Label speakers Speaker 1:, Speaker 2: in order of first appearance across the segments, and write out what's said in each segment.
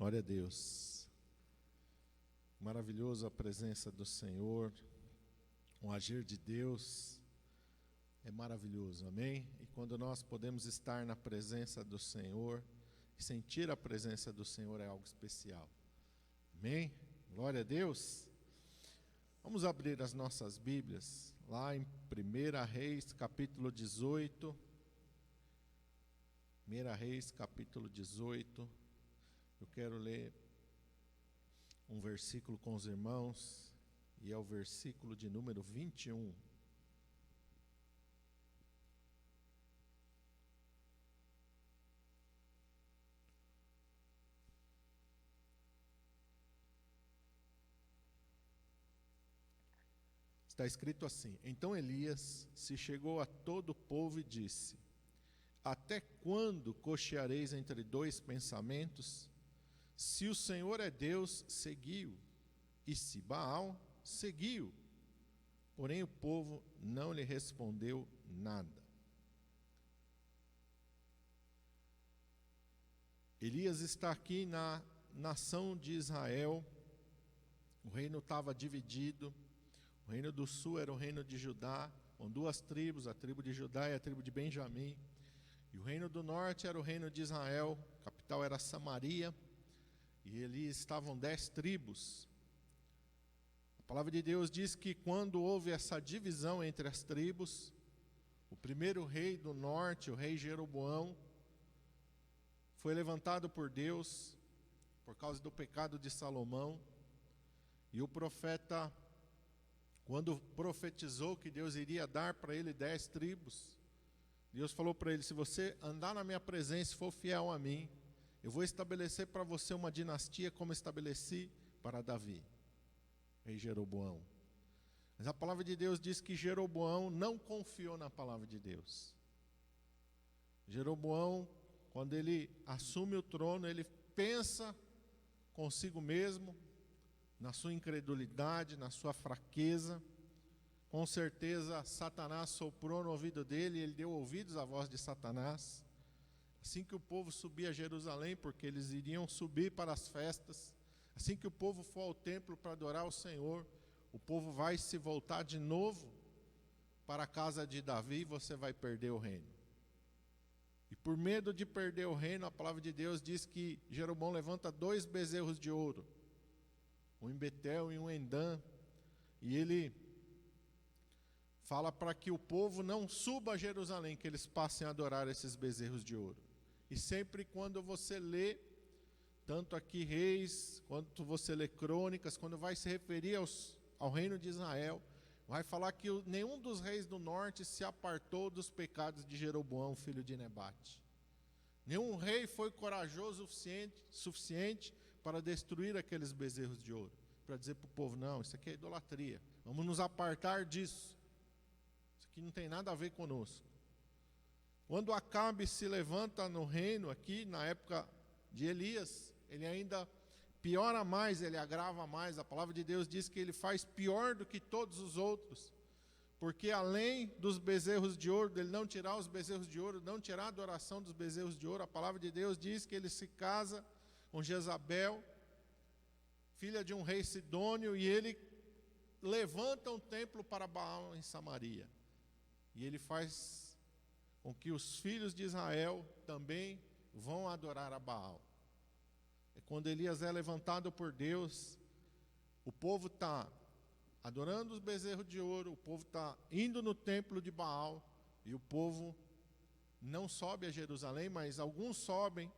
Speaker 1: Glória a Deus. Maravilhoso a presença do Senhor, o agir de Deus é maravilhoso, amém? E quando nós podemos estar na presença do Senhor, sentir a presença do Senhor é algo especial, amém? Glória a Deus. Vamos abrir as nossas Bíblias, lá em 1 Reis, capítulo 18. 1 Reis, capítulo 18. Eu quero ler um versículo com os irmãos, e é o versículo de número 21. Está escrito assim: Então Elias se chegou a todo o povo e disse: Até quando cocheareis entre dois pensamentos? Se o Senhor é Deus, seguiu, e se Baal, seguiu. Porém o povo não lhe respondeu nada. Elias está aqui na nação de Israel. O reino estava dividido. O reino do sul era o reino de Judá, com duas tribos, a tribo de Judá e a tribo de Benjamim. E o reino do norte era o reino de Israel, a capital era Samaria, e ali estavam 10 tribos. A palavra de Deus diz que quando houve essa divisão entre as tribos, o primeiro rei do norte, o rei Jeroboão, foi levantado por Deus, por causa do pecado de Salomão, e o profeta, quando profetizou que Deus iria dar para ele 10 tribos, Deus falou para ele: se você andar na minha presença e for fiel a mim, eu vou estabelecer para você uma dinastia como estabeleci para Davi, rei Jeroboão. Mas a palavra de Deus diz que Jeroboão não confiou na palavra de Deus. Jeroboão, quando ele assume o trono, ele pensa consigo mesmo, na sua incredulidade, na sua fraqueza. Com certeza Satanás soprou no ouvido dele, e ele deu ouvidos à voz de Satanás. Assim que o povo subia a Jerusalém, porque eles iriam subir para as festas, assim que o povo for ao templo para adorar o Senhor, o povo vai se voltar de novo para a casa de Davi, e você vai perder o reino. E por medo de perder o reino, a palavra de Deus diz que Jeroboão levanta 2 bezerros de ouro, um em Betel e um em Dan, e ele fala para que o povo não suba a Jerusalém, que eles passem a adorar esses bezerros de ouro. E sempre quando você lê, tanto aqui Reis, quanto você lê Crônicas, quando vai se referir ao reino de Israel, vai falar que nenhum dos reis do norte se apartou dos pecados de Jeroboão, filho de Nebate. Nenhum rei foi corajoso o suficiente para destruir aqueles bezerros de ouro, para dizer para o povo: não, isso aqui é idolatria, vamos nos apartar disso. Isso aqui não tem nada a ver conosco. Quando Acabe se levanta no reino aqui, na época de Elias, ele ainda piora mais, ele agrava mais. A palavra de Deus diz que ele faz pior do que todos os outros, porque além dos bezerros de ouro, dele não tirar os bezerros de ouro, não tirar a adoração dos bezerros de ouro, a palavra de Deus diz que ele se casa com Jezabel, filha de um rei sidônio, e ele levanta um templo para Baal em Samaria. E ele faz com que os filhos de Israel também vão adorar a Baal. É quando Elias é levantado por Deus, o povo está adorando os bezerros de ouro, o povo está indo no templo de Baal, e o povo não sobe a Jerusalém, mas alguns sobem,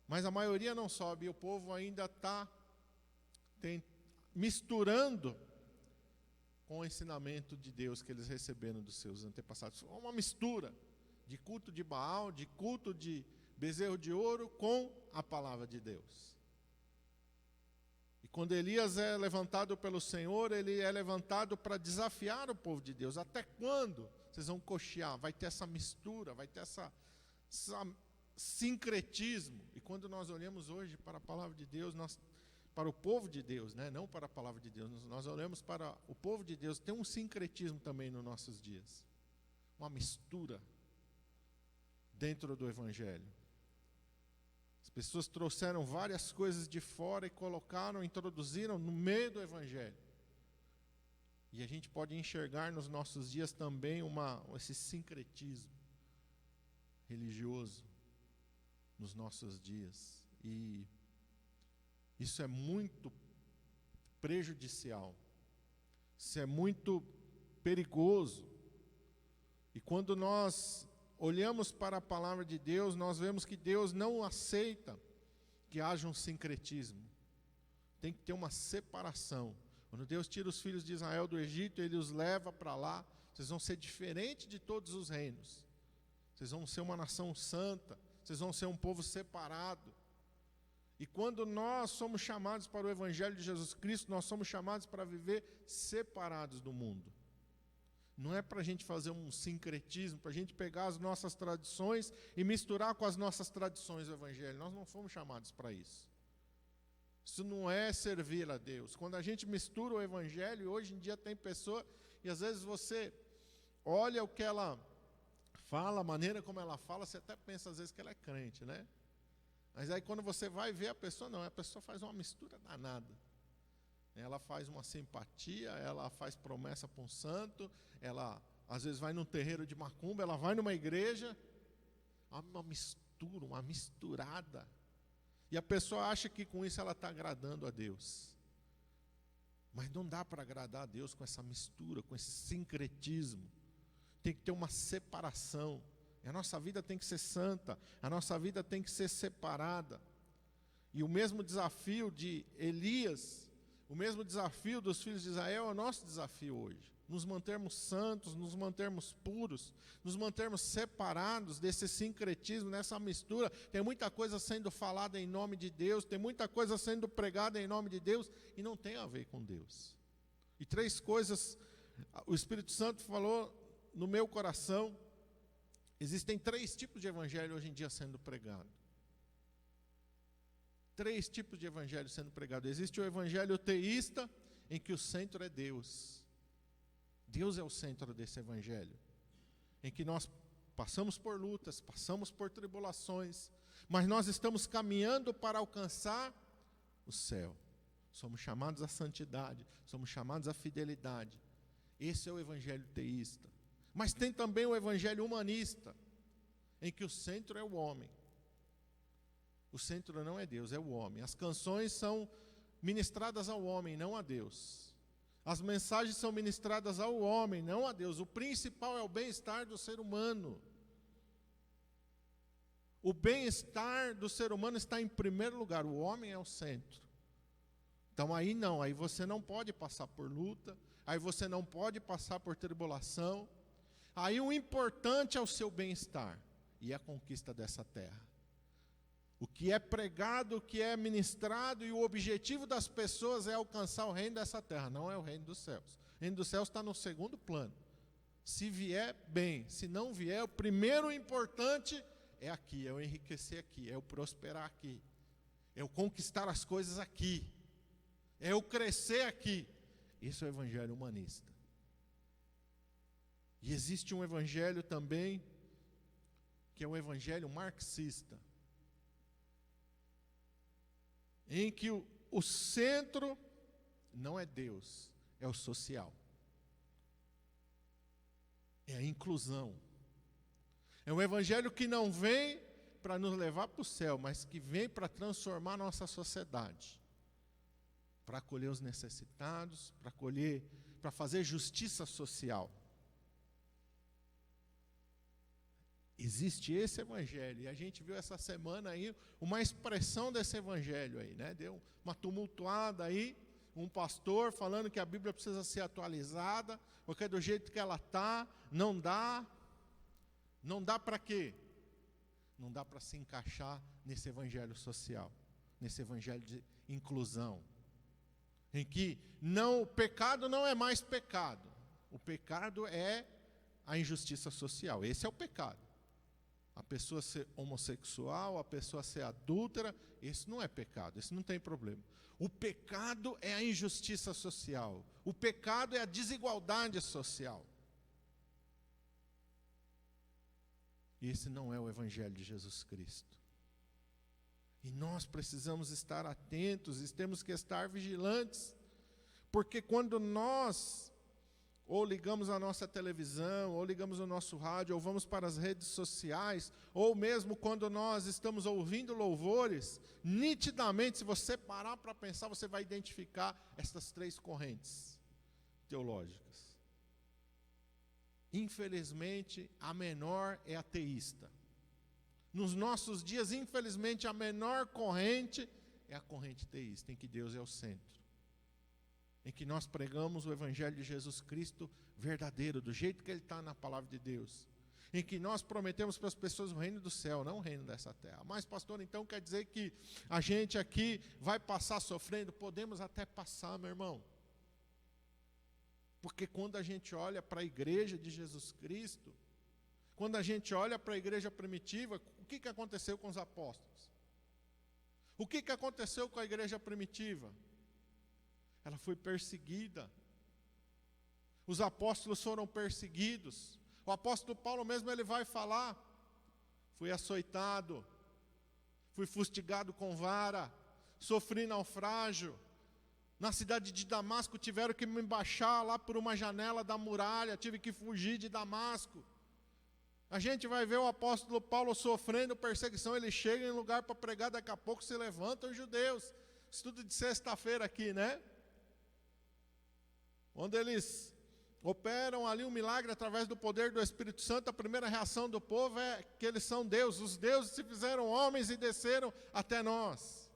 Speaker 1: mas a maioria não sobe, e o povo ainda está misturando com o ensinamento de Deus que eles receberam dos seus antepassados. Uma mistura de culto de Baal, de culto de bezerro de ouro com a palavra de Deus. E quando Elias é levantado pelo Senhor, ele é levantado para desafiar o povo de Deus. Até quando vocês vão cochear? Vai ter essa mistura, vai ter essa sincretismo. E quando nós olhamos hoje para a palavra de Deus, para o povo de Deus, né? Não para a palavra de Deus, nós olhamos para o povo de Deus, tem um sincretismo também nos nossos dias, uma mistura dentro do Evangelho. As pessoas trouxeram várias coisas de fora e colocaram, introduziram no meio do Evangelho. E a gente pode enxergar nos nossos dias também esse sincretismo religioso nos nossos dias. E isso é muito prejudicial. Isso é muito perigoso. E quando nós olhamos para a palavra de Deus, nós vemos que Deus não aceita que haja um sincretismo. Tem que ter uma separação. Quando Deus tira os filhos de Israel do Egito, Ele os leva para lá. Vocês vão ser diferentes de todos os reinos. Vocês vão ser uma nação santa. Vocês vão ser um povo separado. E quando nós somos chamados para o Evangelho de Jesus Cristo, nós somos chamados para viver separados do mundo. Não é para a gente fazer um sincretismo, para a gente pegar as nossas tradições e misturar com as nossas tradições do Evangelho. Nós não fomos chamados para isso. Isso não é servir a Deus. Quando a gente mistura o Evangelho, hoje em dia tem pessoa, e às vezes você olha o que ela fala, a maneira como ela fala, você até pensa às vezes que ela é crente, né? Mas aí quando você vai ver a pessoa, não, a pessoa faz uma mistura danada. Ela faz uma simpatia, ela faz promessa para um santo, ela às vezes vai num terreiro de macumba, ela vai numa igreja, uma mistura, uma misturada. E a pessoa acha que com isso ela está agradando a Deus. Mas não dá para agradar a Deus com essa mistura, com esse sincretismo. Tem que ter uma separação. E a nossa vida tem que ser santa, a nossa vida tem que ser separada. E o mesmo desafio de Elias, o mesmo desafio dos filhos de Israel é o nosso desafio hoje. Nos mantermos santos, nos mantermos puros, nos mantermos separados desse sincretismo, dessa mistura. Tem muita coisa sendo falada em nome de Deus, tem muita coisa sendo pregada em nome de Deus e não tem a ver com Deus. E 3 coisas o Espírito Santo falou no meu coração. Existem 3 tipos de evangelho hoje em dia sendo pregado. 3 tipos de evangelho sendo pregado. Existe o evangelho teísta, em que o centro é Deus. Deus é o centro desse evangelho, em que nós passamos por lutas, passamos por tribulações, mas nós estamos caminhando para alcançar o céu. Somos chamados à santidade, somos chamados à fidelidade. Esse é o evangelho teísta. Mas tem também o evangelho humanista, em que o centro é o homem. O centro não é Deus, é o homem. As canções são ministradas ao homem, não a Deus. As mensagens são ministradas ao homem, não a Deus. O principal é o bem-estar do ser humano. O bem-estar do ser humano está em primeiro lugar, o homem é o centro. Então aí não, aí você não pode passar por luta, aí você não pode passar por tribulação. Aí o importante é o seu bem-estar e a conquista dessa terra. O que é pregado, o que é ministrado e o objetivo das pessoas é alcançar o reino dessa terra, não é o reino dos céus. O reino dos céus está no segundo plano. Se vier, bem. Se não vier, o primeiro importante é aqui, é o enriquecer aqui, é o prosperar aqui, é o conquistar as coisas aqui, é o crescer aqui. Isso é o evangelho humanista. E existe um evangelho também, que é o evangelho marxista, em que o centro não é Deus, é o social. É a inclusão. É um evangelho que não vem para nos levar para o céu, mas que vem para transformar a nossa sociedade. Para acolher os necessitados, para fazer justiça social. Existe esse evangelho, e a gente viu essa semana aí uma expressão desse evangelho aí, né? Deu uma tumultuada aí, um pastor falando que a Bíblia precisa ser atualizada, porque do jeito que ela está, não dá para quê? Não dá para se encaixar nesse evangelho social, nesse evangelho de inclusão, em que o pecado não é mais pecado, o pecado é a injustiça social, esse é o pecado. A pessoa ser homossexual, a pessoa ser adúltera, isso não é pecado, isso não tem problema. O pecado é a injustiça social, o pecado é a desigualdade social. Esse não é o evangelho de Jesus Cristo. E nós precisamos estar atentos, e temos que estar vigilantes, porque quando nós ou ligamos a nossa televisão, ou ligamos o nosso rádio, ou vamos para as redes sociais, ou mesmo quando nós estamos ouvindo louvores, nitidamente, se você parar para pensar, você vai identificar essas três correntes teológicas. Infelizmente, a menor é ateísta. Nos nossos dias, infelizmente, a menor corrente é a corrente teísta, em que Deus é o centro. Em que nós pregamos o Evangelho de Jesus Cristo verdadeiro, do jeito que ele está na palavra de Deus. Em que nós prometemos para as pessoas o reino do céu, não o reino dessa terra. Mas, pastor, então quer dizer que a gente aqui vai passar sofrendo? Podemos até passar, meu irmão. Porque quando a gente olha para a igreja de Jesus Cristo, quando a gente olha para a igreja primitiva, o que aconteceu com os apóstolos? O que aconteceu com a igreja primitiva? Ela foi perseguida. Os apóstolos foram perseguidos. O apóstolo Paulo mesmo, ele vai falar: fui açoitado, fui fustigado com vara, sofri naufrágio. Na cidade de Damasco tiveram que me baixar lá por uma janela da muralha, tive que fugir de Damasco. A gente vai ver o apóstolo Paulo sofrendo perseguição, ele chega em lugar para pregar, daqui a pouco se levantam os judeus. Estudo de sexta-feira aqui, né? Onde eles operam ali um milagre através do poder do Espírito Santo, a primeira reação do povo é que eles são deuses. Os deuses se fizeram homens e desceram até nós.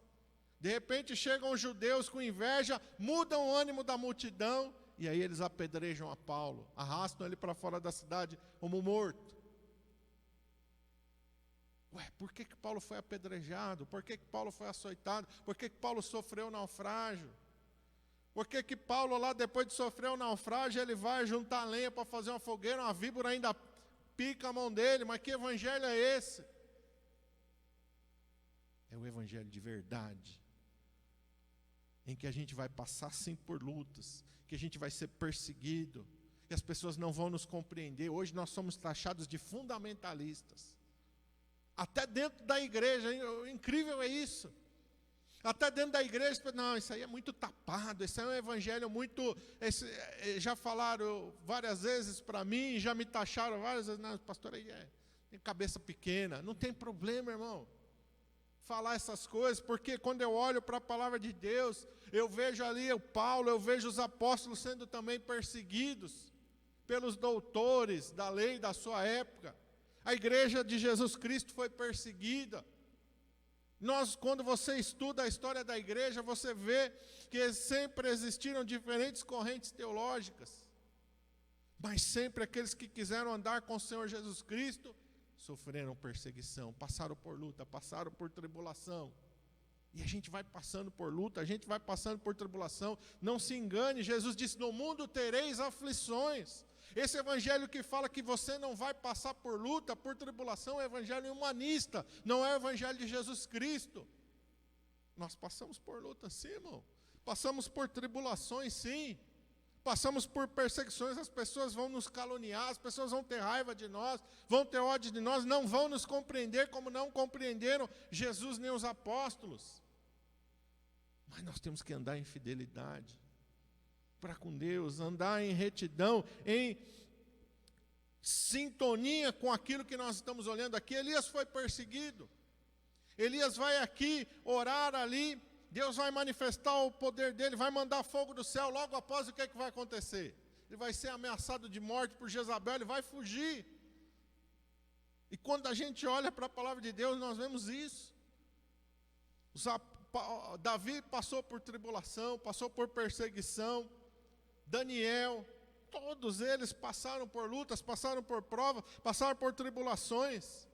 Speaker 1: De repente chegam os judeus com inveja, mudam o ânimo da multidão, e aí eles apedrejam a Paulo, arrastam ele para fora da cidade como morto. Por que Paulo foi apedrejado? Por que Paulo foi açoitado? Por que Paulo sofreu naufrágio? Por que Paulo lá, depois de sofrer o naufrágio, ele vai juntar lenha para fazer uma fogueira, uma víbora ainda pica a mão dele? Mas que evangelho é esse? É o evangelho de verdade, em que a gente vai passar sim por lutas, que a gente vai ser perseguido, que as pessoas não vão nos compreender. Hoje nós somos taxados de fundamentalistas, até dentro da igreja, hein? Incrível é isso. Até dentro da igreja, não, isso aí é muito tapado, esse é um evangelho muito... já falaram várias vezes para mim, já me taxaram várias vezes, não, pastor aí tem cabeça pequena. Não tem problema, irmão, falar essas coisas, porque quando eu olho para a palavra de Deus, eu vejo ali o Paulo, eu vejo os apóstolos sendo também perseguidos pelos doutores da lei da sua época. A igreja de Jesus Cristo foi perseguida. Quando você estuda a história da igreja, você vê que sempre existiram diferentes correntes teológicas, mas sempre aqueles que quiseram andar com o Senhor Jesus Cristo sofreram perseguição, passaram por luta, passaram por tribulação. E a gente vai passando por luta, a gente vai passando por tribulação. Não se engane, Jesus disse: no mundo tereis aflições. Esse evangelho que fala que você não vai passar por luta, por tribulação, é o evangelho humanista, não é o evangelho de Jesus Cristo. Nós passamos por luta sim, irmão. Passamos por tribulações sim. Passamos por perseguições, as pessoas vão nos caluniar, as pessoas vão ter raiva de nós, vão ter ódio de nós, não vão nos compreender como não compreenderam Jesus nem os apóstolos. Mas nós temos que andar em fidelidade para com Deus, andar em retidão, em sintonia com aquilo que nós estamos olhando aqui. Elias foi perseguido. Elias vai aqui orar ali, Deus vai manifestar o poder dele, vai mandar fogo do céu. Logo após, o que é que vai acontecer? Ele vai ser ameaçado de morte por Jezabel, ele vai fugir. E quando a gente olha para a palavra de Deus, nós vemos isso. Davi passou por tribulação, passou por perseguição. Daniel, todos eles passaram por lutas, passaram por provas, passaram por tribulações,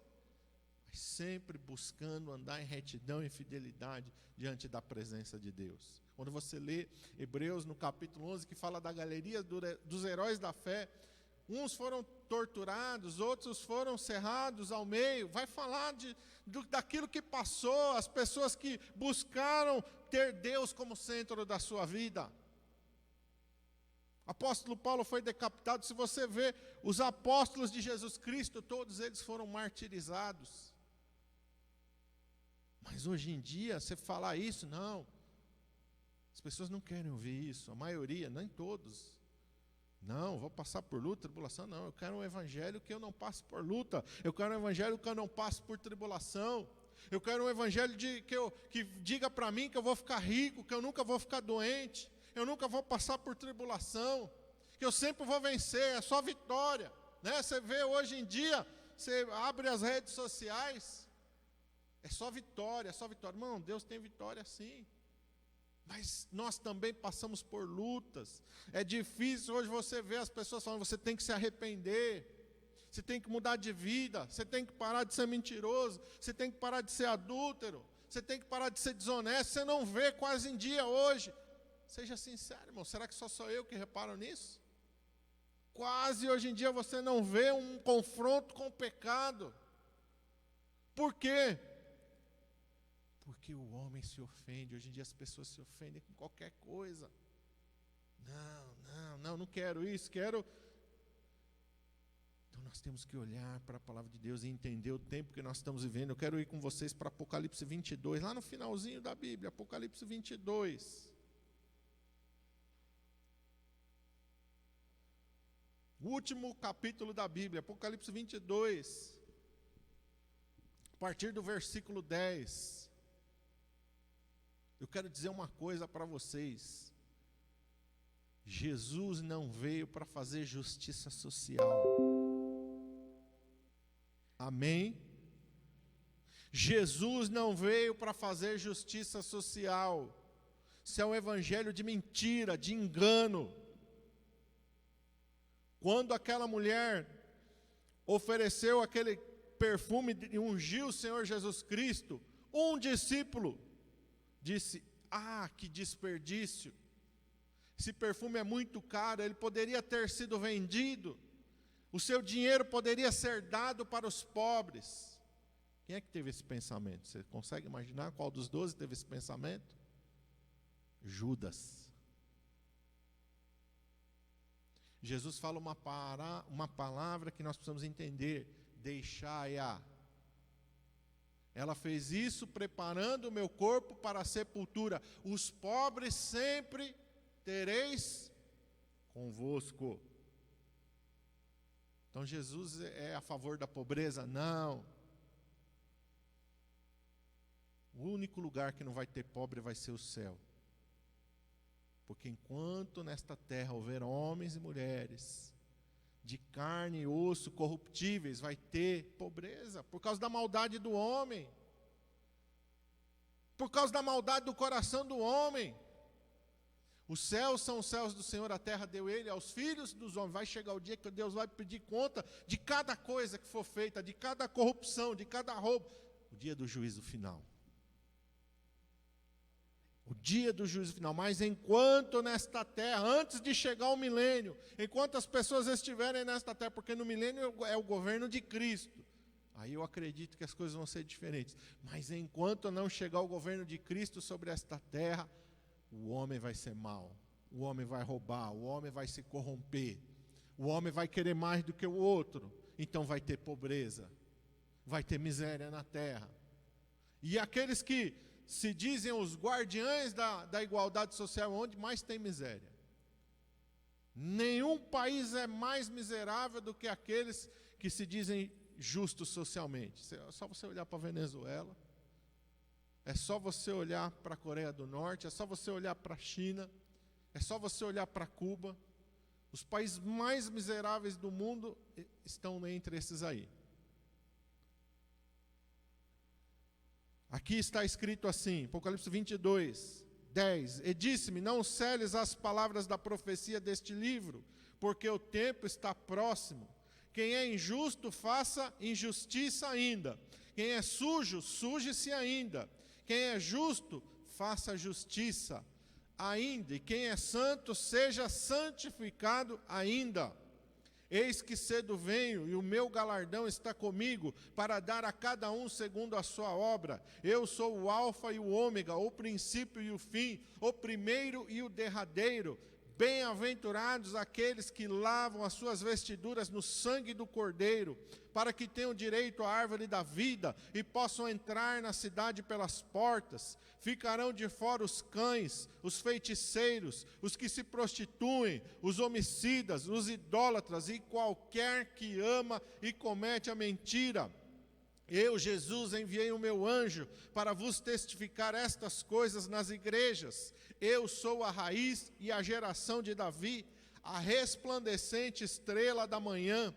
Speaker 1: mas sempre buscando andar em retidão e fidelidade diante da presença de Deus. Quando você lê Hebreus no capítulo 11, que fala da galeria dos heróis da fé, uns foram torturados, outros foram cerrados ao meio, vai falar daquilo que passou, as pessoas que buscaram ter Deus como centro da sua vida. Apóstolo Paulo foi decapitado. Se você vê os apóstolos de Jesus Cristo, todos eles foram martirizados. Mas hoje em dia, você falar isso, não. As pessoas não querem ouvir isso, a maioria, nem todos. Não, vou passar por luta, tribulação, não. Eu quero um evangelho que eu não passe por luta. Eu quero um evangelho que eu não passe por tribulação. Eu quero um evangelho que diga para mim que eu vou ficar rico, que eu nunca vou ficar doente, eu nunca vou passar por tribulação, que eu sempre vou vencer, é só vitória. Né? Você vê hoje em dia, você abre as redes sociais, é só vitória, é só vitória. Irmão, Deus tem vitória sim. Mas nós também passamos por lutas. É difícil hoje você ver as pessoas falando, você tem que se arrepender, você tem que mudar de vida, você tem que parar de ser mentiroso, você tem que parar de ser adúltero, você tem que parar de ser desonesto. Você não vê quase em dia hoje. Seja sincero, irmão, será que só sou eu que reparo nisso? Quase hoje em dia você não vê um confronto com o pecado. Por quê? Porque o homem se ofende. Hoje em dia as pessoas se ofendem com qualquer coisa. Não quero isso, quero. Então nós temos que olhar para a palavra de Deus e entender o tempo que nós estamos vivendo. Eu quero ir com vocês para Apocalipse 22, lá no finalzinho da Bíblia, Apocalipse 22. O último capítulo da Bíblia, Apocalipse 22, a partir do versículo 10. Eu quero dizer uma coisa para vocês. Jesus não veio para fazer justiça social. Amém? Jesus não veio para fazer justiça social. Isso é um evangelho de mentira, de engano. Quando aquela mulher ofereceu aquele perfume e ungiu o Senhor Jesus Cristo, um discípulo disse, que desperdício, esse perfume é muito caro, ele poderia ter sido vendido, o seu dinheiro poderia ser dado para os pobres. Quem é que teve esse pensamento? Você consegue imaginar qual dos 12 teve esse pensamento? Judas. Jesus fala uma palavra que nós precisamos entender, deixai-a. Ela fez isso preparando o meu corpo para a sepultura. Os pobres sempre tereis convosco. Então Jesus é a favor da pobreza? Não. O único lugar que não vai ter pobre vai ser o céu. Porque enquanto nesta terra houver homens e mulheres de carne e osso corruptíveis, vai ter pobreza, por causa da maldade do homem, por causa da maldade do coração do homem. Os céus são os céus do Senhor, a terra deu ele aos filhos dos homens. Vai chegar o dia que Deus vai pedir conta de cada coisa que for feita, de cada corrupção, de cada roubo, o dia do juízo final. O dia do juízo final. Mas enquanto nesta terra, antes de chegar o milênio, enquanto as pessoas estiverem nesta terra, porque no milênio é o governo de Cristo, aí eu acredito que as coisas vão ser diferentes. Mas enquanto não chegar o governo de Cristo sobre esta terra, o homem vai ser mau, o homem vai roubar, o homem vai se corromper, o homem vai querer mais do que o outro, então vai ter pobreza, vai ter miséria na terra. E aqueles que se dizem os guardiães da igualdade social, onde mais tem miséria. Nenhum país é mais miserável do que aqueles que se dizem justos socialmente. É só você olhar para a Venezuela, é só você olhar para a Coreia do Norte, é só você olhar para a China, é só você olhar para Cuba. Os países mais miseráveis do mundo estão entre esses aí. Aqui está escrito assim, Apocalipse 22, 10. E disse-me, não celes as palavras da profecia deste livro, porque o tempo está próximo. Quem é injusto, faça injustiça ainda. Quem é sujo, suje-se ainda. Quem é justo, faça justiça ainda. E quem é santo, seja santificado ainda. Eis que cedo venho, e o meu galardão está comigo, para dar a cada um segundo a sua obra. Eu sou o alfa e o ômega, o princípio e o fim, o primeiro e o derradeiro. Bem-aventurados aqueles que lavam as suas vestiduras no sangue do Cordeiro, para que tenham direito à árvore da vida e possam entrar na cidade pelas portas. Ficarão de fora os cães, os feiticeiros, os que se prostituem, os homicidas, os idólatras e qualquer que ama e comete a mentira. Eu, Jesus, enviei o meu anjo para vos testificar estas coisas nas igrejas. Eu sou a raiz e a geração de Davi, a resplandecente estrela da manhã.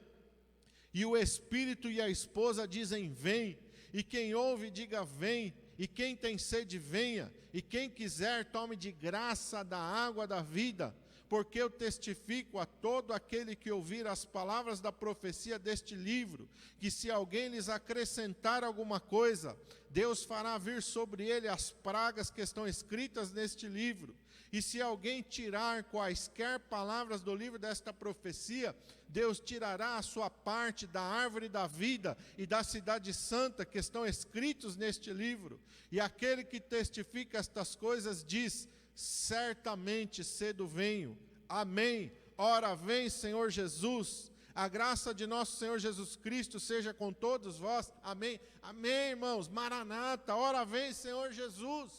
Speaker 1: E o Espírito e a esposa dizem, vem. E quem ouve, diga, vem. E quem tem sede, venha. E quem quiser, tome de graça da água da vida. Porque eu testifico a todo aquele que ouvir as palavras da profecia deste livro, que se alguém lhes acrescentar alguma coisa, Deus fará vir sobre ele as pragas que estão escritas neste livro. E se alguém tirar quaisquer palavras do livro desta profecia, Deus tirará a sua parte da árvore da vida e da cidade santa que estão escritos neste livro. E aquele que testifica estas coisas diz, certamente cedo venho. Amém. Ora vem, Senhor Jesus. A graça de nosso Senhor Jesus Cristo seja com todos vós. Amém. Amém, irmãos. Maranata. Ora vem, Senhor Jesus.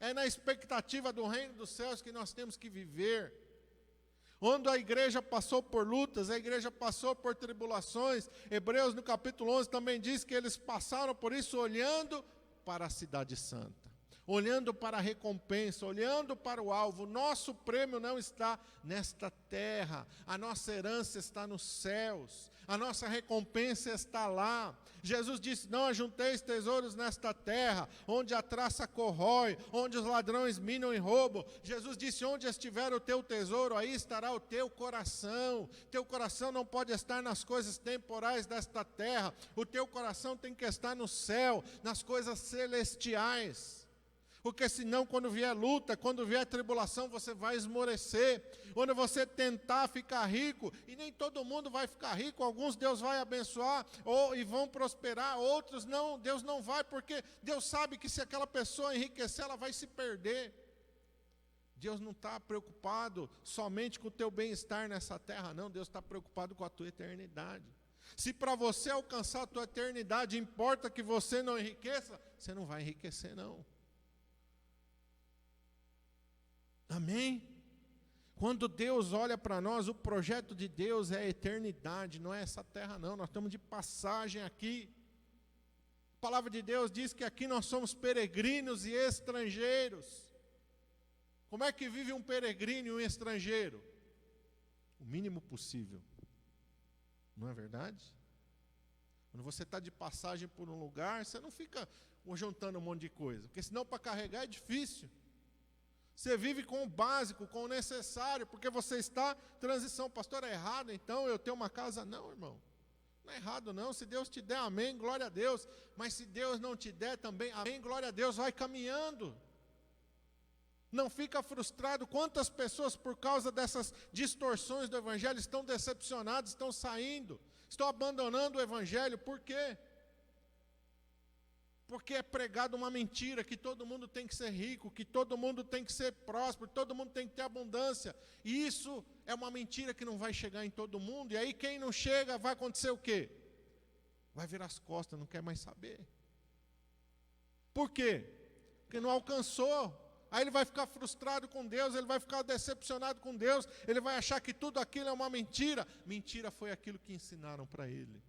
Speaker 1: É na expectativa do reino dos céus que nós temos que viver. Onde a igreja passou por lutas, a igreja passou por tribulações. Hebreus no capítulo 11 também diz que eles passaram por isso olhando para a cidade santa. Olhando para a recompensa, olhando para o alvo. Nosso prêmio não está nesta terra, a nossa herança está nos céus, a nossa recompensa está lá. Jesus disse, não ajunteis tesouros nesta terra, onde a traça corrói, onde os ladrões minam e roubam. Jesus disse, onde estiver o teu tesouro, aí estará o teu coração. Teu coração não pode estar nas coisas temporais desta terra, o teu coração tem que estar no céu, nas coisas celestiais. Porque senão quando vier luta, quando vier tribulação, você vai esmorecer. Quando você tentar ficar rico, e nem todo mundo vai ficar rico, alguns Deus vai abençoar e vão prosperar, outros não, Deus não vai, porque Deus sabe que se aquela pessoa enriquecer, ela vai se perder. Deus não está preocupado somente com o teu bem-estar nessa terra, não, Deus está preocupado com a tua eternidade. Se para você alcançar a tua eternidade, importa que você não enriqueça, você não vai enriquecer não. Amém? Quando Deus olha para nós, o projeto de Deus é a eternidade, não é essa terra não, nós estamos de passagem aqui. A palavra de Deus diz que aqui nós somos peregrinos e estrangeiros. Como é que vive um peregrino e um estrangeiro? O mínimo possível. Não é verdade? Quando você está de passagem por um lugar, você não fica juntando um monte de coisa, porque senão para carregar é difícil. Você vive com o básico, com o necessário, porque você está em transição. Pastor, é errado então eu ter uma casa? Não, irmão. Não é errado não. Se Deus te der, amém, glória a Deus. Mas se Deus não te der também, amém, glória a Deus, vai caminhando. Não fica frustrado. Quantas pessoas por causa dessas distorções do Evangelho estão decepcionadas, estão saindo, estão abandonando o Evangelho. Por quê? Porque é pregado uma mentira, que todo mundo tem que ser rico, que todo mundo tem que ser próspero, todo mundo tem que ter abundância. E isso é uma mentira que não vai chegar em todo mundo. E aí quem não chega, vai acontecer o quê? Vai virar as costas, não quer mais saber. Por quê? Porque não alcançou. Aí ele vai ficar frustrado com Deus, ele vai ficar decepcionado com Deus, ele vai achar que tudo aquilo é uma mentira. Mentira foi aquilo que ensinaram para ele.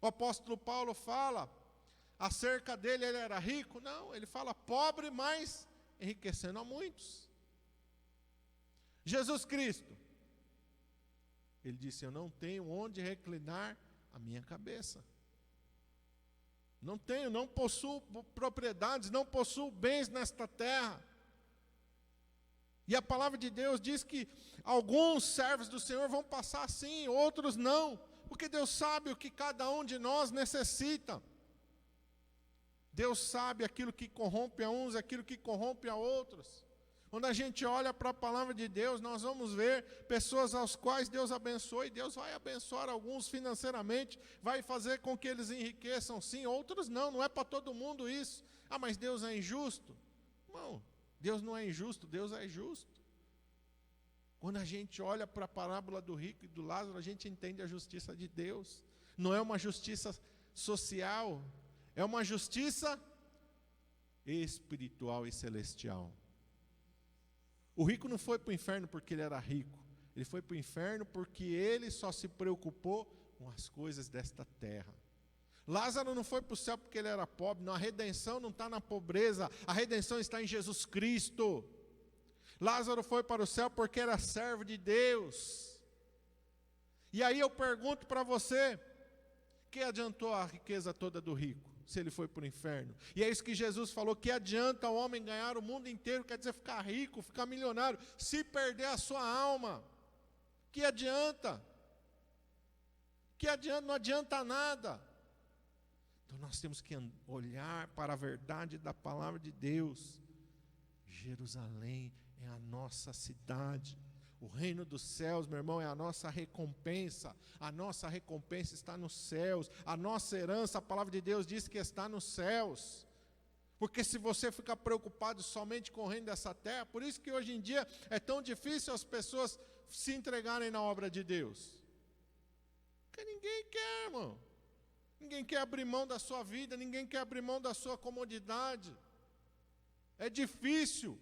Speaker 1: O apóstolo Paulo fala, acerca dele ele era rico? Não, ele fala pobre, mas enriquecendo a muitos. Jesus Cristo, ele disse, eu não tenho onde reclinar a minha cabeça. Não tenho, não possuo propriedades, não possuo bens nesta terra. E a palavra de Deus diz que alguns servos do Senhor vão passar assim, outros não. Porque Deus sabe o que cada um de nós necessita. Deus sabe aquilo que corrompe a uns, aquilo que corrompe a outros. Quando a gente olha para a palavra de Deus, nós vamos ver pessoas aos quais Deus abençoa, e Deus vai abençoar alguns financeiramente, vai fazer com que eles enriqueçam sim, outros não, não é para todo mundo isso. Ah, mas Deus é injusto? Não, Deus não é injusto, Deus é justo. Quando a gente olha para a parábola do rico e do Lázaro, a gente entende a justiça de Deus. Não é uma justiça social, é uma justiça espiritual e celestial. O rico não foi para o inferno porque ele era rico. Ele foi para o inferno porque ele só se preocupou com as coisas desta terra. Lázaro não foi para o céu porque ele era pobre. Não, a redenção não está na pobreza. A redenção está em Jesus Cristo. Lázaro foi para o céu porque era servo de Deus. E aí eu pergunto para você, que adiantou a riqueza toda do rico, se ele foi para o inferno? E é isso que Jesus falou, que adianta o homem ganhar o mundo inteiro, quer dizer, ficar rico, ficar milionário, se perder a sua alma. Que adianta? Que adianta? Não adianta nada. Então nós temos que olhar para a verdade da palavra de Deus. Jerusalém é a nossa cidade. O reino dos céus, meu irmão, é a nossa recompensa. A nossa recompensa está nos céus. A nossa herança, a palavra de Deus diz que está nos céus. Porque se você ficar preocupado somente com o reino dessa terra, por isso que hoje em dia é tão difícil as pessoas se entregarem na obra de Deus. Porque ninguém quer, irmão. Ninguém quer abrir mão da sua vida, ninguém quer abrir mão da sua comodidade. É difícil,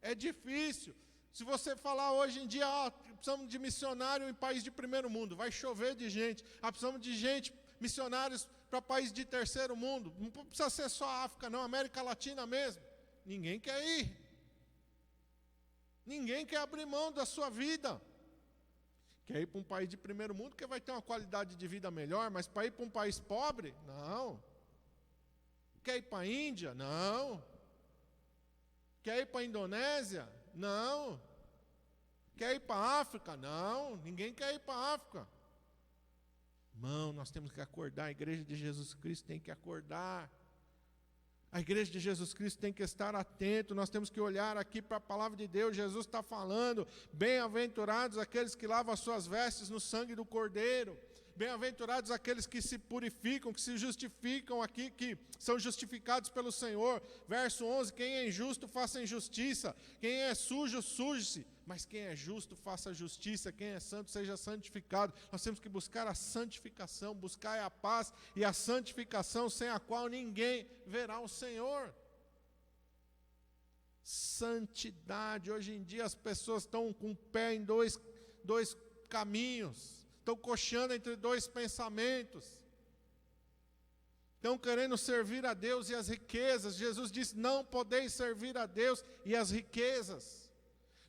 Speaker 1: é difícil. Se você falar hoje em dia, precisamos de missionário em país de primeiro mundo, vai chover de gente. Precisamos de gente, missionários para país de terceiro mundo. Não precisa ser só África, não, América Latina mesmo. Ninguém quer ir. Ninguém quer abrir mão da sua vida. Quer ir para um país de primeiro mundo, porque vai ter uma qualidade de vida melhor, mas para ir para um país pobre? Não. Quer ir para a Índia? Não. Quer ir para a Indonésia? Não. Quer ir para a África? Não. Ninguém quer ir para a África. Irmão, nós temos que acordar. A igreja de Jesus Cristo tem que acordar. A igreja de Jesus Cristo tem que estar atento. Nós temos que olhar aqui para a palavra de Deus. Jesus está falando: bem-aventurados aqueles que lavam as suas vestes no sangue do Cordeiro. Bem-aventurados aqueles que se purificam, que se justificam aqui, que são justificados pelo Senhor. Verso 11, quem é injusto, faça injustiça. Quem é sujo, suje-se. Mas quem é justo, faça justiça. Quem é santo, seja santificado. Nós temos que buscar a santificação, buscar a paz e a santificação, sem a qual ninguém verá o Senhor. Santidade. Hoje em dia as pessoas estão com o pé em dois caminhos. Estão cocheando entre dois pensamentos. Estão querendo servir a Deus e as riquezas. Jesus disse: não podeis servir a Deus e as riquezas.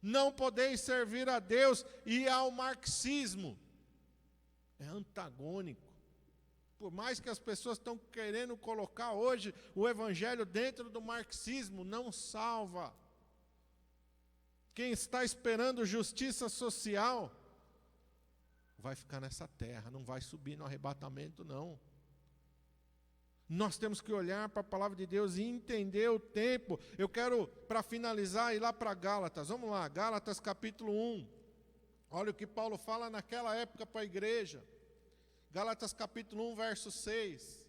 Speaker 1: Não podeis servir a Deus e ao marxismo. É antagônico. Por mais que as pessoas estão querendo colocar hoje o evangelho dentro do marxismo, não salva. Quem está esperando justiça social vai ficar nessa terra, não vai subir no arrebatamento, não. Nós temos que olhar para a palavra de Deus e entender o tempo. Eu quero, para finalizar, ir lá para Gálatas. Vamos lá, Gálatas capítulo 1. Olha o que Paulo fala naquela época para a igreja. Gálatas capítulo 1, verso 6.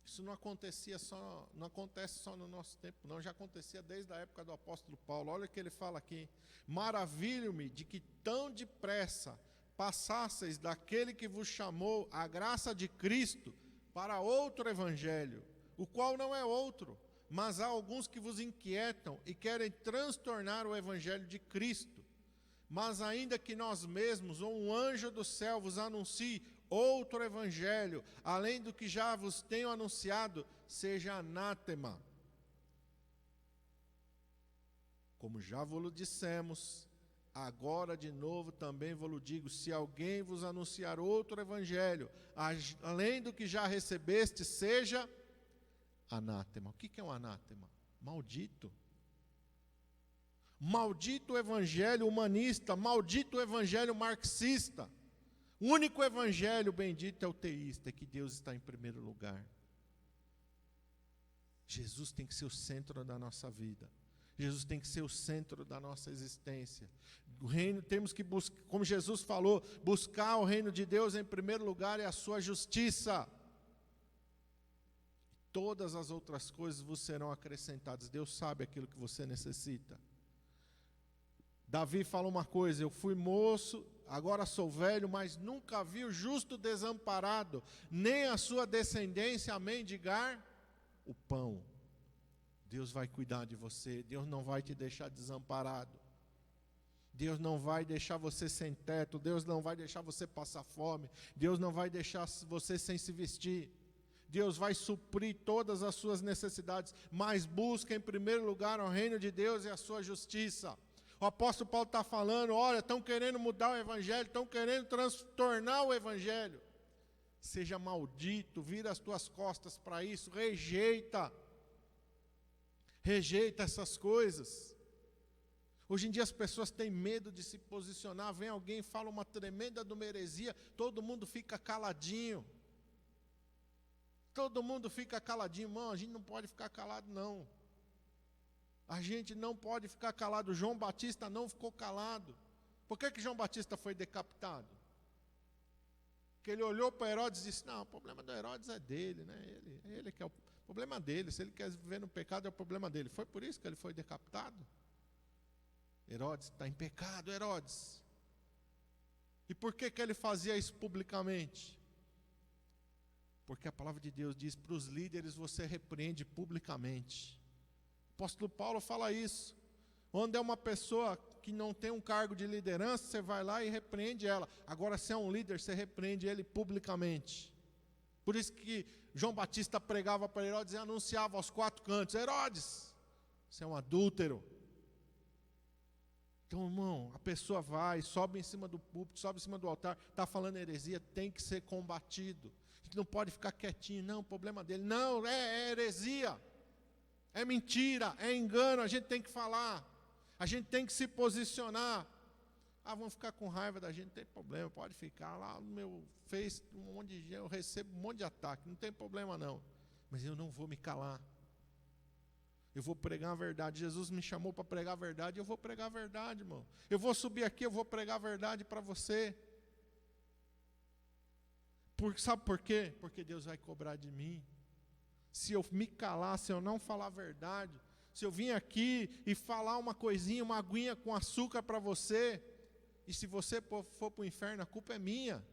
Speaker 1: Isso não acontece só no nosso tempo, não. Já acontecia desde a época do apóstolo Paulo. Olha o que ele fala aqui: maravilho-me de que tão depressa passasseis daquele que vos chamou a graça de Cristo para outro evangelho, o qual não é outro, mas há alguns que vos inquietam e querem transtornar o evangelho de Cristo. Mas ainda que nós mesmos ou um anjo do céu vos anuncie outro evangelho, além do que já vos tenho anunciado, seja anátema. Como já vos dissemos, agora de novo também vos digo: se alguém vos anunciar outro evangelho, além do que já recebeste, seja anátema. O que é um anátema? Maldito. Maldito o evangelho humanista, maldito o evangelho marxista. O único evangelho bendito é o teísta, é que Deus está em primeiro lugar. Jesus tem que ser o centro da nossa vida. Jesus tem que ser o centro da nossa existência. O reino, temos que buscar, como Jesus falou, buscar o reino de Deus em primeiro lugar e a sua justiça. Todas as outras coisas vos serão acrescentadas. Deus sabe aquilo que você necessita. Davi fala uma coisa: eu fui moço, agora sou velho, mas nunca vi o justo desamparado, nem a sua descendência a mendigar o pão. Deus vai cuidar de você, Deus não vai te deixar desamparado. Deus não vai deixar você sem teto, Deus não vai deixar você passar fome, Deus não vai deixar você sem se vestir. Deus vai suprir todas as suas necessidades, mas busca em primeiro lugar o reino de Deus e a sua justiça. O apóstolo Paulo está falando: olha, estão querendo mudar o evangelho, estão querendo transtornar o evangelho. Seja maldito, vira as tuas costas para isso, rejeita essas coisas. Hoje em dia as pessoas têm medo de se posicionar, vem alguém e fala uma tremenda heresia, todo mundo fica caladinho. Todo mundo fica caladinho. Irmão, a gente não pode ficar calado, não. A gente não pode ficar calado. João Batista não ficou calado. Por que João Batista foi decapitado? Porque ele olhou para Herodes e disse: não, o problema do Herodes é dele, né? Ele que é o problema dele. Se ele quer viver no pecado, é o problema dele. Foi por isso que ele foi decapitado? Herodes está em pecado, Herodes. E por que ele fazia isso publicamente? Porque a palavra de Deus diz: para os líderes você repreende publicamente. O apóstolo Paulo fala isso. Onde é uma pessoa que não tem um cargo de liderança, você vai lá e repreende ela. Agora, se é um líder, você repreende ele publicamente. Por isso que João Batista pregava para Herodes e anunciava aos quatro cantos: Herodes, você é um adúltero. Então, irmão, a pessoa vai, sobe em cima do púlpito, sobe em cima do altar, está falando heresia, tem que ser combatido. A gente não pode ficar quietinho, não, o problema dele. Não, é heresia, é mentira, é engano, a gente tem que falar, a gente tem que se posicionar. Vão ficar com raiva da gente, não tem problema, pode ficar lá no meu Face, um monte de gente, eu recebo um monte de ataque, não tem problema não. Mas eu não vou me calar. Eu vou pregar a verdade. Jesus me chamou para pregar a verdade, eu vou pregar a verdade, irmão. Eu vou subir aqui, eu vou pregar a verdade para você. Sabe por quê? Porque Deus vai cobrar de mim. Se eu me calar, se eu não falar a verdade, se eu vim aqui e falar uma coisinha, uma aguinha com açúcar para você, e se você for para o inferno, a culpa é minha.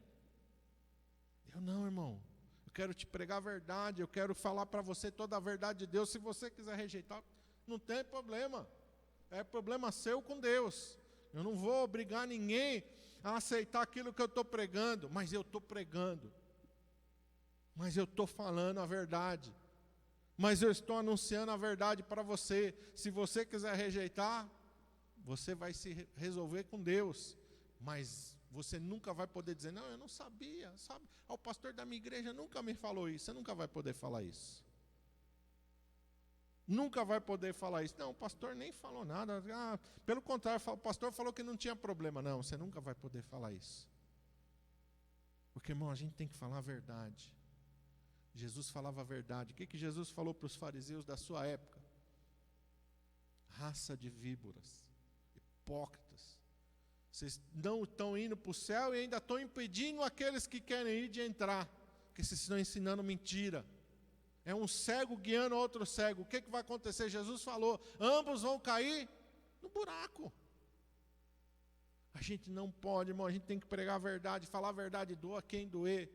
Speaker 1: Eu não, irmão. Eu quero te pregar a verdade, eu quero falar para você toda a verdade de Deus. Se você quiser rejeitar, não tem problema. É problema seu com Deus. Eu não vou obrigar ninguém a aceitar aquilo que eu estou pregando, mas eu estou pregando. Mas eu estou falando a verdade. Mas eu estou anunciando a verdade para você. Se você quiser rejeitar, você vai se resolver com Deus. Mas você nunca vai poder dizer: não, eu não sabia, sabe? O pastor da minha igreja nunca me falou isso. Você nunca vai poder falar isso. Nunca vai poder falar isso. Não, o pastor nem falou nada. Pelo contrário, o pastor falou que não tinha problema. Não, você nunca vai poder falar isso. Porque, irmão, a gente tem que falar a verdade. Jesus falava a verdade. O que Jesus falou para os fariseus da sua época? Raça de víboras, hipócritas. Vocês não estão indo para o céu e ainda estão impedindo aqueles que querem ir de entrar, porque vocês estão ensinando mentira. É um cego guiando outro cego. O que vai acontecer? Jesus falou: ambos vão cair no buraco. A gente não pode, irmão, a gente tem que pregar a verdade, falar a verdade, doa quem doer.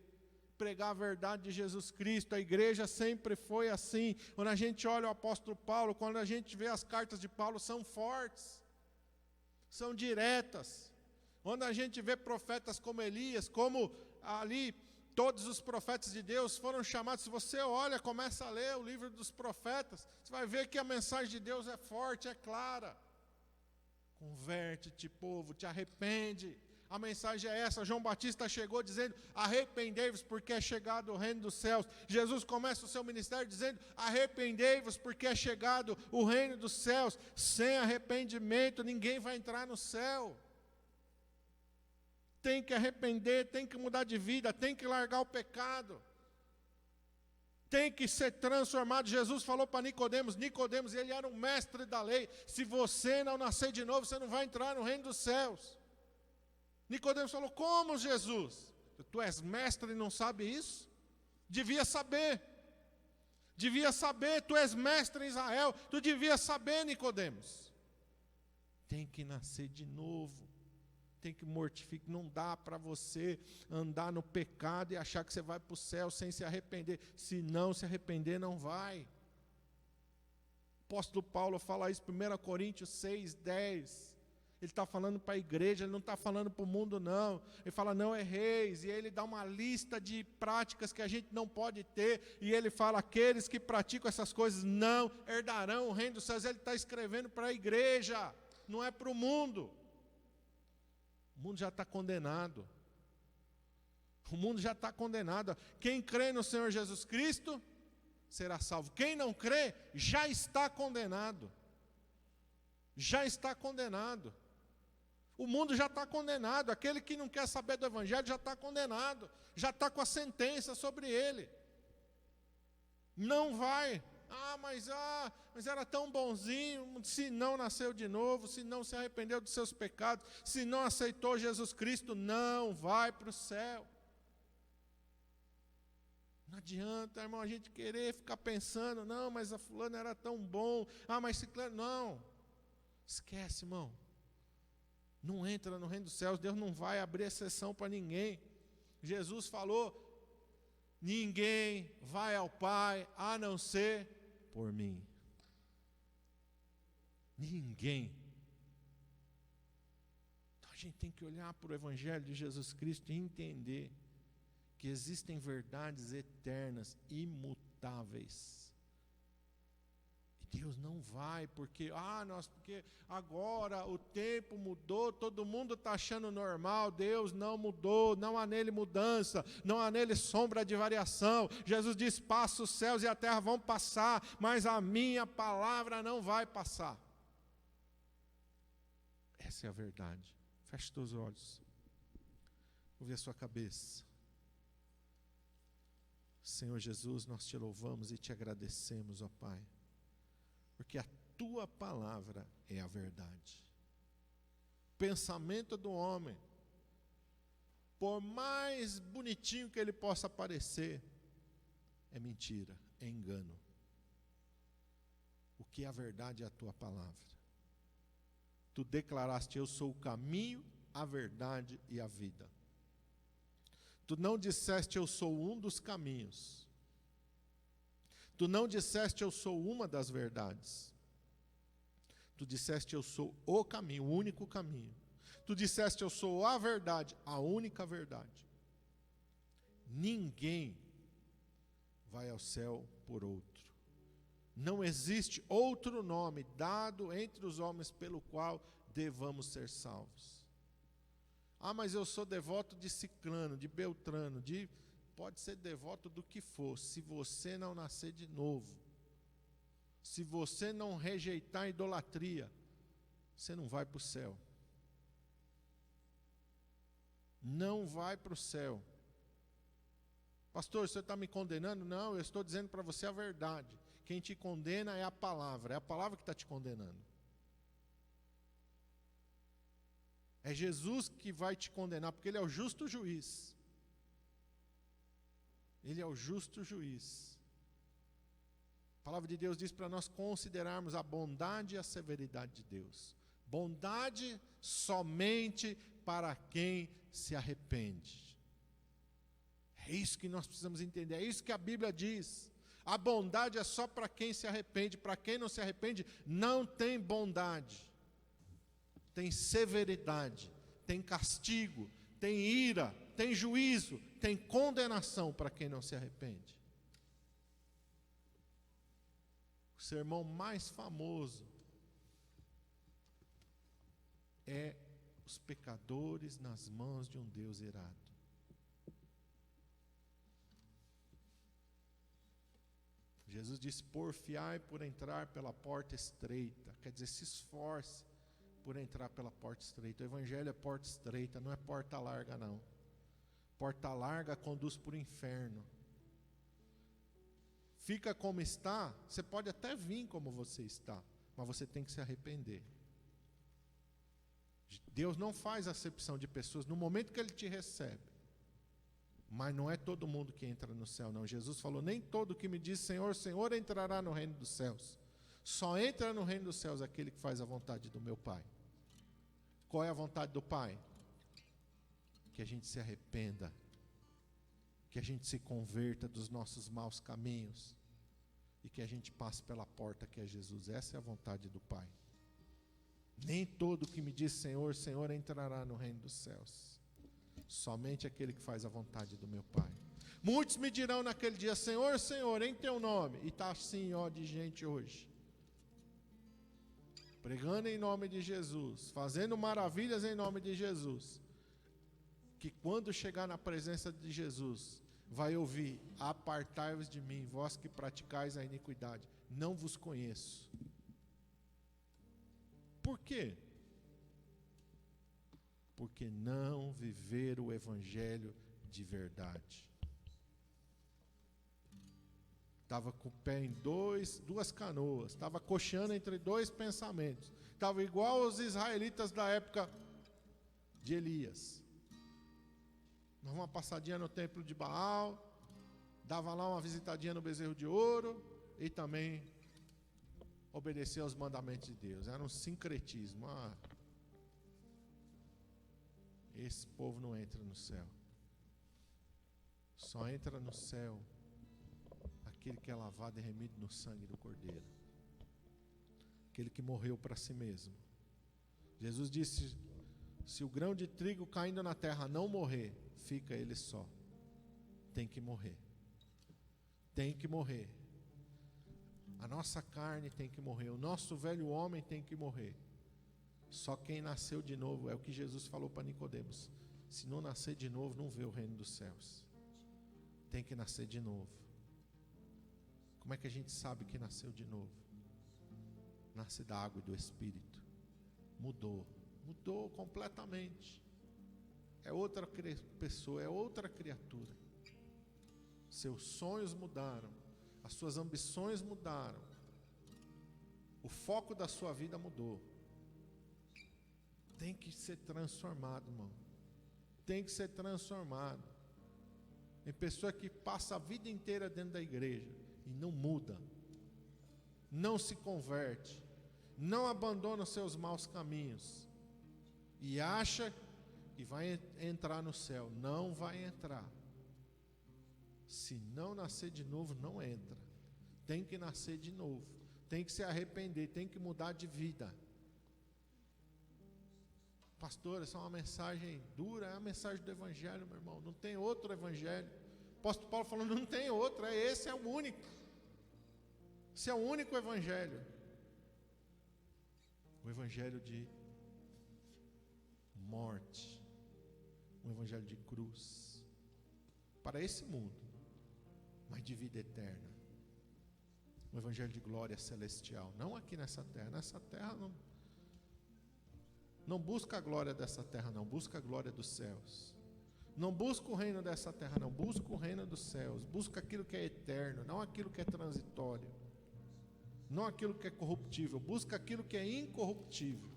Speaker 1: Pregar a verdade de Jesus Cristo. A igreja sempre foi assim. Quando a gente olha o apóstolo Paulo, quando a gente vê as cartas de Paulo, são fortes, são diretas. Quando a gente vê profetas como Elias, como ali todos os profetas de Deus foram chamados. Se você olha, começa a ler o livro dos profetas, você vai ver que a mensagem de Deus é forte, é clara. Converte-te, povo, te arrepende. A mensagem é essa. João Batista chegou dizendo: arrependei-vos porque é chegado o reino dos céus. Jesus começa o seu ministério dizendo: arrependei-vos porque é chegado o reino dos céus. Sem arrependimento ninguém vai entrar no céu. Tem que arrepender, tem que mudar de vida, tem que largar o pecado. Tem que ser transformado. Jesus falou para Nicodemos, ele era um mestre da lei. Se você não nascer de novo, você não vai entrar no reino dos céus. Nicodemos falou, como Jesus? Tu és mestre e não sabe isso? Devia saber. Tu és mestre em Israel. Tu devia saber, Nicodemos. Tem que nascer de novo. Tem que mortificar. Não dá para você andar no pecado e achar que você vai para o céu sem se arrepender. Se não se arrepender, não vai. O apóstolo Paulo fala isso em 1 Coríntios 6:10. Ele está falando para a igreja, ele não está falando para o mundo, não. Ele fala, não erreis. E ele dá uma lista de práticas que a gente não pode ter. E ele fala, aqueles que praticam essas coisas não herdarão o reino dos céus. Ele está escrevendo para a igreja, não é para o mundo. O mundo já está condenado. O mundo já está condenado. Quem crê no Senhor Jesus Cristo será salvo. Quem não crê já está condenado. Já está condenado. O mundo já está condenado. Aquele que não quer saber do Evangelho já está condenado. Já está com a sentença sobre ele. Não vai. Mas era tão bonzinho. Se não nasceu de novo, se não se arrependeu dos seus pecados, se não aceitou Jesus Cristo, não vai para o céu. Não adianta, irmão, a gente querer ficar pensando, não, mas a fulana era tão bom, mas ciclano, não. Esquece, irmão. Não entra no reino dos céus, Deus não vai abrir exceção para ninguém. Jesus falou, ninguém vai ao Pai a não ser por mim. Ninguém. Então a gente tem que olhar para o Evangelho de Jesus Cristo e entender que existem verdades eternas, imutáveis. Deus não vai, porque agora o tempo mudou, todo mundo está achando normal, Deus não mudou, não há nele mudança, não há nele sombra de variação. Jesus diz, passa os céus e a terra vão passar, mas a minha palavra não vai passar. Essa é a verdade. Feche os olhos. Vou ver a sua cabeça. Senhor Jesus, nós te louvamos e te agradecemos, ó Pai, porque a tua palavra é a verdade. O pensamento do homem, por mais bonitinho que ele possa parecer, é mentira, é engano. O que é a verdade é a tua palavra. Tu declaraste, eu sou o caminho, a verdade e a vida. Tu não disseste, eu sou um dos caminhos. Tu não disseste, eu sou uma das verdades. Tu disseste, eu sou o caminho, o único caminho. Tu disseste, eu sou a verdade, a única verdade. Ninguém vai ao céu por outro. Não existe outro nome dado entre os homens pelo qual devamos ser salvos. Mas eu sou devoto de ciclano, de beltrano, pode ser devoto do que for, se você não nascer de novo, se você não rejeitar a idolatria, você não vai para o céu. Não vai para o céu. Pastor, você está me condenando? Não, eu estou dizendo para você a verdade. Quem te condena é a palavra que está te condenando. É Jesus que vai te condenar, porque Ele é o justo juiz. Ele é o justo juiz. A palavra de Deus diz para nós considerarmos a bondade e a severidade de Deus. Bondade somente para quem se arrepende. É isso que nós precisamos entender, é isso que a Bíblia diz. A bondade é só para quem se arrepende, para quem não se arrepende, não tem bondade. Tem severidade, tem castigo, tem ira, tem juízo, tem condenação para quem não se arrepende. O sermão mais famoso é os pecadores nas mãos de um Deus irado. Jesus disse, porfiai por entrar pela porta estreita, quer dizer, se esforce por entrar pela porta estreita. O evangelho é porta estreita, não é porta larga não. Porta larga conduz para o inferno. fica como está, você pode até vir como você está, mas você tem que se arrepender. Deus não faz acepção de pessoas no momento que Ele te recebe. Mas não é todo mundo que entra no céu, não. Jesus falou, nem todo que me diz Senhor, Senhor entrará no reino dos céus. Só entra no reino dos céus aquele que faz a vontade do meu Pai. Qual é a vontade do Pai? Que a gente se arrependa, que a gente se converta dos nossos maus caminhos e que a gente passe pela porta que é Jesus. Essa é a vontade do Pai. Nem todo que me diz Senhor, Senhor entrará no reino dos céus. Somente aquele que faz a vontade do meu Pai. Muitos me dirão naquele dia, Senhor, Senhor, em teu nome. E está assim, ó, de gente hoje. Pregando em nome de Jesus, fazendo maravilhas em nome de Jesus. Que quando chegar na presença de Jesus, vai ouvir, apartai-vos de mim, vós que praticais a iniquidade. Não vos conheço. Por quê? Porque não viveram o evangelho de verdade. Estava com o pé em duas canoas, estava cocheando entre dois pensamentos. Estava igual aos israelitas da época de Elias. Dava uma passadinha no templo de Baal, dava lá uma visitadinha no bezerro de ouro e também obedecia aos mandamentos de Deus. Era um sincretismo. Esse povo não entra no céu. Só entra no céu aquele que é lavado e remido no sangue do Cordeiro. Aquele que morreu para si mesmo. Jesus disse, se o grão de trigo caindo na terra não morrer, fica ele só. Tem que morrer. Tem que morrer. A nossa carne tem que morrer. O nosso velho homem tem que morrer. Só quem nasceu de novo, é o que Jesus falou para Nicodemos. Se não nascer de novo, não vê o reino dos céus. Tem que nascer de novo. Como é que a gente sabe que nasceu de novo? Nasce da água e do Espírito. Mudou completamente. É outra pessoa, é outra criatura. Seus sonhos mudaram, as suas ambições mudaram, o foco da sua vida mudou. Tem que ser transformado, irmão. Tem que ser transformado. Tem pessoa que passa a vida inteira dentro da igreja e não muda, não se converte, não abandona os seus maus caminhos e acha que vai entrar no céu. Não vai entrar. Se não nascer de novo, não entra. Tem que nascer de novo, tem que se arrepender, tem que mudar de vida. Pastor, essa é uma mensagem dura, é a mensagem do evangelho, meu irmão. Não tem outro evangelho. O apóstolo Paulo falando, não tem outro, esse é o único. Esse é o único evangelho. O evangelho de morte, um evangelho de cruz, para esse mundo, mas de vida eterna. Um evangelho de glória celestial, não aqui nessa terra. Nessa terra não busca a glória dessa terra, não, busca a glória dos céus. Não busca o reino dessa terra, não, busca o reino dos céus. Busca aquilo que é eterno, não aquilo que é transitório, não aquilo que é corruptível. Busca aquilo que é incorruptível.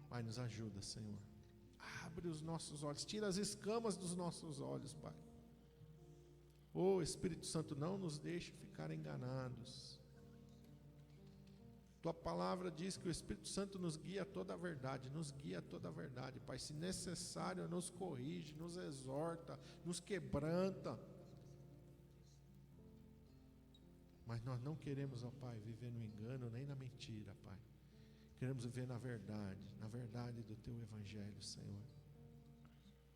Speaker 1: Pai, nos ajuda, Senhor. Abre os nossos olhos, tira as escamas dos nossos olhos, Pai. Oh, Espírito Santo, não nos deixe ficar enganados. Tua palavra diz que o Espírito Santo nos guia a toda a verdade, nos guia a toda a verdade, Pai. Se necessário, nos corrige, nos exorta, nos quebranta. Mas nós não queremos, ó Pai, viver no engano nem na mentira, Pai. Queremos viver na verdade do Teu Evangelho, Senhor.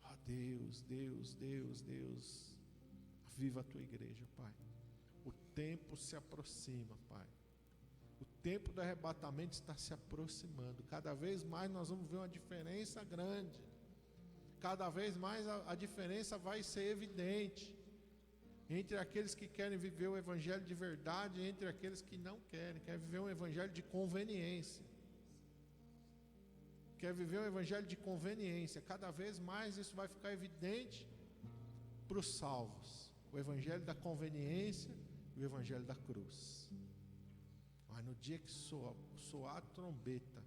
Speaker 1: Ó Deus, Deus, Deus, Deus, aviva a Tua igreja, Pai. O tempo se aproxima, Pai. O tempo do arrebatamento está se aproximando. Cada vez mais nós vamos ver uma diferença grande. Cada vez mais a diferença vai ser evidente entre aqueles que querem viver o evangelho de verdade e entre aqueles que não querem viver um evangelho de conveniência. Quer viver um evangelho de conveniência. Cada vez mais isso vai ficar evidente para os salvos. o evangelho da conveniência e o evangelho da cruz. Mas no dia que soar a trombeta,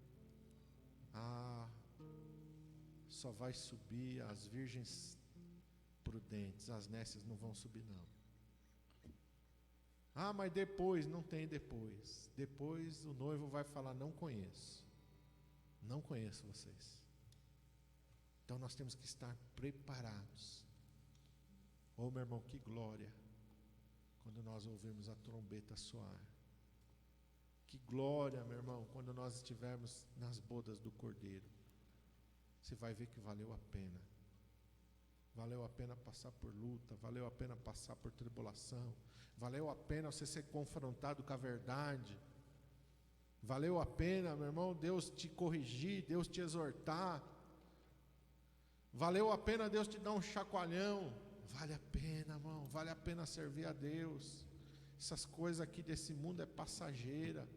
Speaker 1: só vai subir as virgens prudentes, as nécias não vão subir não. Mas depois, não tem depois. Depois o noivo vai falar, não conheço vocês. Então nós temos que estar preparados. Meu irmão, que glória quando nós ouvimos a trombeta soar. Que glória, meu irmão, quando nós estivermos nas bodas do Cordeiro. Você vai ver que valeu a pena. Valeu a pena passar por luta, valeu a pena passar por tribulação, valeu a pena você ser confrontado com a verdade, valeu a pena, meu irmão, Deus te corrigir, Deus te exortar, valeu a pena Deus te dar um chacoalhão. Vale a pena, irmão, vale a pena servir a Deus. Essas coisas aqui desse mundo é passageira.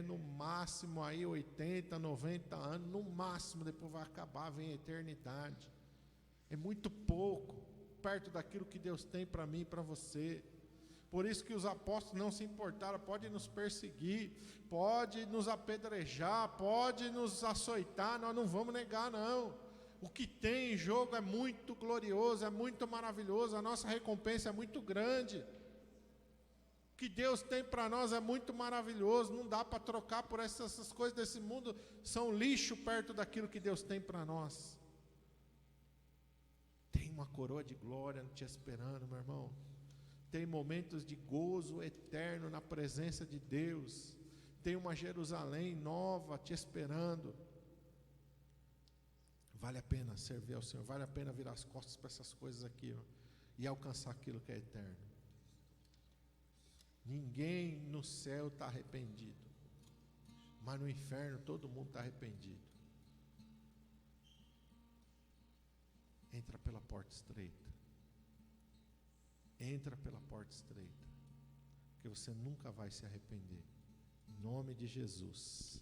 Speaker 1: No máximo aí 80, 90 anos, no máximo, depois vai acabar, vem a eternidade. É muito pouco, perto daquilo que Deus tem para mim e para você. Por isso que os apóstolos não se importaram, pode nos perseguir, pode nos apedrejar, pode nos açoitar, nós não vamos negar não. O que tem em jogo é muito glorioso, é muito maravilhoso, a nossa recompensa é muito grande. O que Deus tem para nós é muito maravilhoso, não dá para trocar por essas coisas desse mundo, são lixo perto daquilo que Deus tem para nós. Tem uma coroa de glória te esperando, meu irmão. Tem momentos de gozo eterno na presença de Deus. Tem uma Jerusalém nova te esperando. Vale a pena servir ao Senhor, vale a pena virar as costas para essas coisas aqui, e alcançar aquilo que é eterno. Ninguém no céu está arrependido, mas no inferno todo mundo está arrependido. Entra pela porta estreita. Entra pela porta estreita, porque você nunca vai se arrepender. Em nome de Jesus.